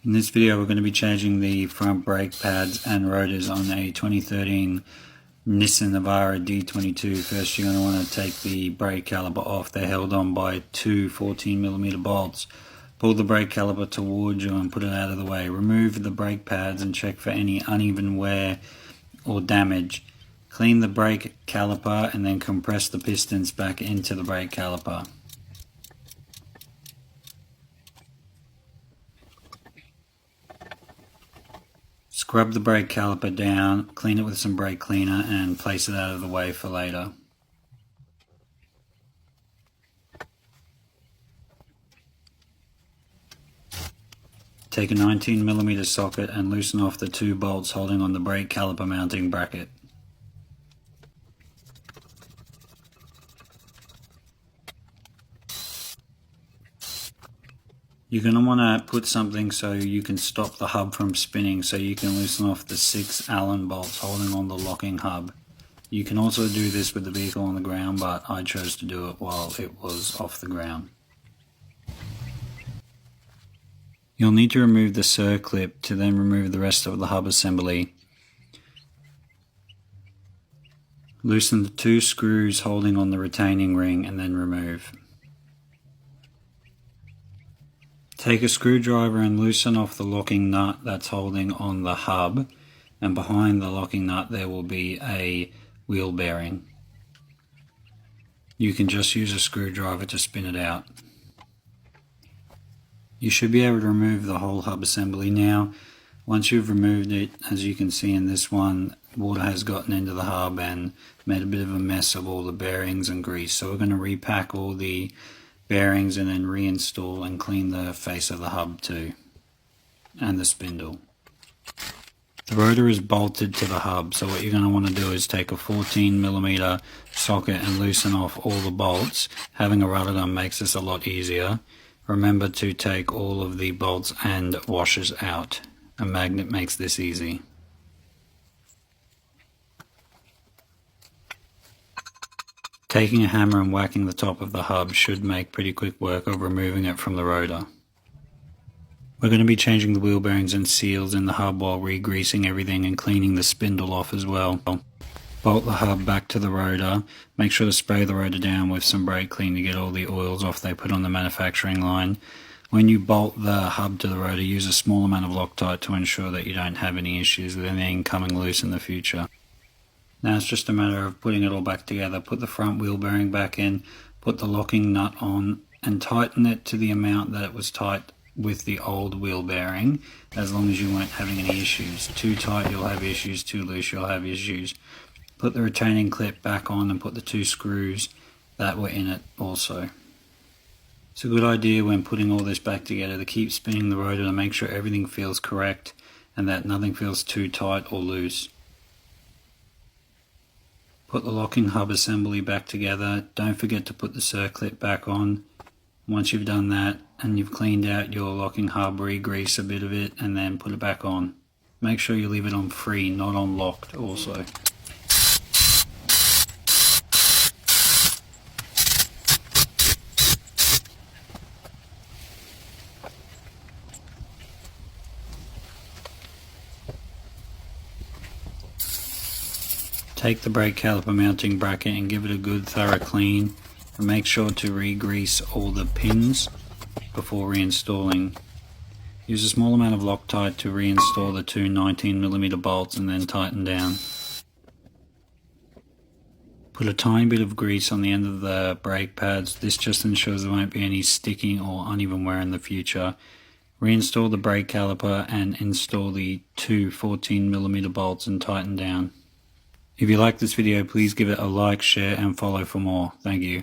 In this video we're going to be changing the front brake pads and rotors on a 2013 Nissan Navara D22. First you're going to want to take the brake caliper off. They're held on by two 14mm bolts. Pull the brake caliper towards you and put it out of the way. Remove the brake pads and check for any uneven wear or damage. Clean the brake caliper and then compress the pistons back into the brake caliper. Scrub the brake caliper down, clean it with some brake cleaner and place it out of the way for later. Take a 19mm socket and loosen off the two bolts holding on the brake caliper mounting bracket. You're going to want to put something so you can stop the hub from spinning, so you can loosen off the 6 Allen bolts holding on the locking hub. You can also do this with the vehicle on the ground, but I chose to do it while it was off the ground. You'll need to remove the circlip to then remove the rest of the hub assembly. Loosen the 2 screws holding on the retaining ring and then remove. Take a screwdriver and loosen off the locking nut that's holding on the hub, and behind the locking nut there will be a wheel bearing. You can just use a screwdriver to spin it out. You should be able to remove the whole hub assembly now. Once you've removed it, as you can see in this one, water has gotten into the hub and made a bit of a mess of all the bearings and grease. So we're going to repack all the bearings and then reinstall and clean the face of the hub too, and the spindle. The rotor is bolted to the hub, so what you're going to want to do is take a 14mm socket and loosen off all the bolts. Having a rudder gun makes this a lot easier. Remember to take all of the bolts and washers out. A magnet makes this easy. Taking a hammer and whacking the top of the hub should make pretty quick work of removing it from the rotor. We're going to be changing the wheel bearings and seals in the hub while re-greasing everything and cleaning the spindle off as well. Bolt the hub back to the rotor. Make sure to spray the rotor down with some brake clean to get all the oils off they put on the manufacturing line. When you bolt the hub to the rotor, use a small amount of Loctite to ensure that you don't have any issues with anything coming loose in the future. Now it's just a matter of putting it all back together. Put the front wheel bearing back in, put the locking nut on and tighten it to the amount that it was tight with the old wheel bearing, as long as you weren't having any issues. Too tight you'll have issues, too loose you'll have issues. Put the retaining clip back on and put the 2 screws that were in it also. It's a good idea when putting all this back together to keep spinning the rotor to make sure everything feels correct and that nothing feels too tight or loose. Put the locking hub assembly back together. Don't forget to put the circlip back on. Once you've done that and you've cleaned out your locking hub, re-grease a bit of it and then put it back on. Make sure you leave it on free, not on locked also. Take the brake caliper mounting bracket and give it a good thorough clean, and make sure to re-grease all the pins before reinstalling. Use a small amount of Loctite to reinstall the 2 19mm bolts and then tighten down. Put a tiny bit of grease on the end of the brake pads. This just ensures there won't be any sticking or uneven wear in the future. Reinstall the brake caliper and install the 2 14mm bolts and tighten down. If you like this video, please give it a like, share and follow for more. Thank you.